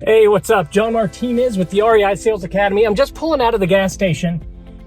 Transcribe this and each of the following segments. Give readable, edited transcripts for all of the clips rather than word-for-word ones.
Hey, what's up? John Martinez with the REI Sales Academy. I'm just pulling out of the gas station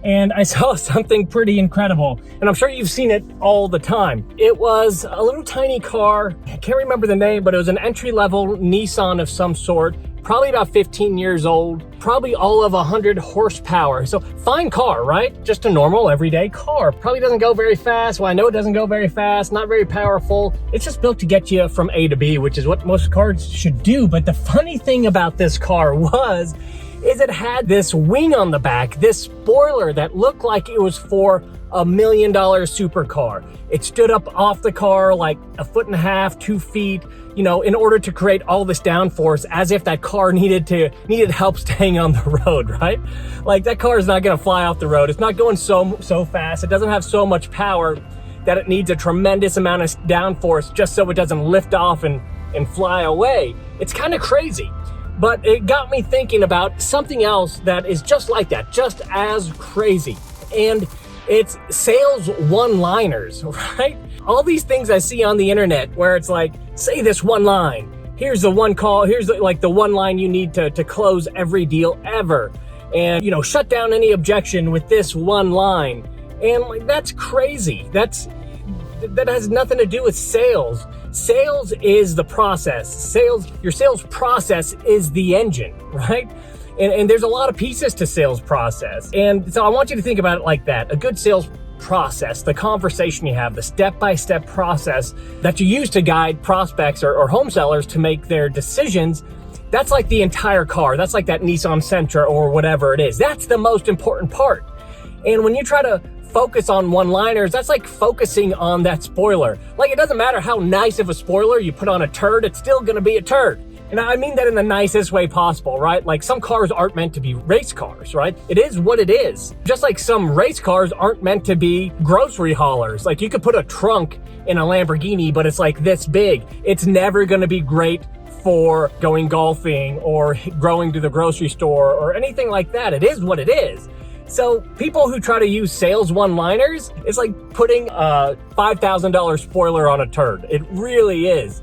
and I saw something pretty incredible. And I'm sure you've seen it all the time. It was a little tiny car. I can't remember the name, but it was an entry-level Nissan of some sort. Probably about 15 years old, probably all of 100 horsepower. So fine car, right? Just a normal everyday car. Probably doesn't go very fast. Well, I know it doesn't go very fast, not very powerful. It's just built to get you from A to B, which is what most cars should do. But the funny thing about this car is it had this wing on the back, this spoiler that looked like it was for a $1 million supercar. It stood up off the car like 1.5 feet, 2 feet, you know, in order to create all this downforce, as if that car needed help staying on the road, right? Like, that car is not gonna fly off the road. It's not going so fast. It doesn't have so much power that it needs a tremendous amount of downforce just so it doesn't lift off and fly away. It's kind of crazy. But it got me thinking about something else that is just like that, just as crazy. And it's sales one-liners, right? All these things I see on the internet where it's like, say this one line. Here's the one call. Here's the one line you need to close every deal ever. And, you know, shut down any objection with this one line. And like, that's crazy. That has nothing to do with sales. Sales is the process. Your sales process is the engine, right? And there's a lot of pieces to sales process. And so I want you to think about it like that. A good sales process, the conversation you have, the step-by-step process that you use to guide prospects or home sellers to make their decisions, that's like the entire car. That's like that Nissan Sentra or whatever it is. That's the most important part. And when you try to focus on one-liners, that's like focusing on that spoiler. Like, it doesn't matter how nice of a spoiler you put on a turd, it's still gonna be a turd. And I mean that in the nicest way possible, right? Like, some cars aren't meant to be race cars, right? It is what it is. Just like some race cars aren't meant to be grocery haulers. Like, you could put a trunk in a Lamborghini, but it's like this big. It's never gonna be great for going golfing or going to the grocery store or anything like that. It is what it is. So people who try to use sales one-liners, it's like putting a $5,000 spoiler on a turd. It really is.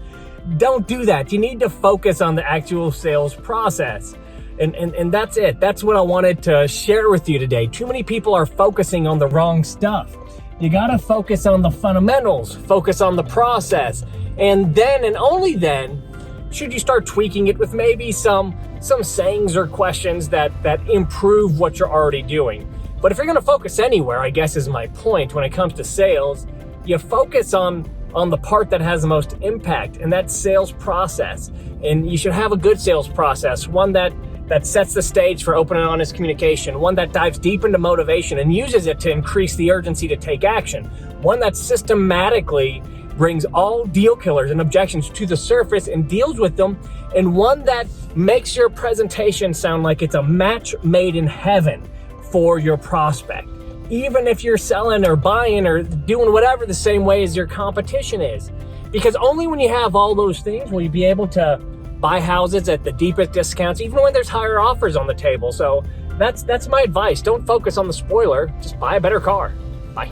Don't do that. You need to focus on the actual sales process. And that's it. That's what I wanted to share with you today. Too many people are focusing on the wrong stuff. You gotta focus on the fundamentals, focus on the process. And then and only then should you start tweaking it with maybe some sayings or questions that improve what you're already doing. But if you're gonna focus anywhere, I guess is my point when it comes to sales, you focus on the part that has the most impact, and that's sales process. And you should have a good sales process, one that sets the stage for open and honest communication, one that dives deep into motivation and uses it to increase the urgency to take action, one that systematically brings all deal killers and objections to the surface and deals with them, and one that makes your presentation sound like it's a match made in heaven for your prospect. Even if you're selling or buying or doing whatever the same way as your competition is. Because only when you have all those things will you be able to buy houses at the deepest discounts, even when there's higher offers on the table. So that's my advice. Don't focus on the spoiler, just buy a better car. Bye.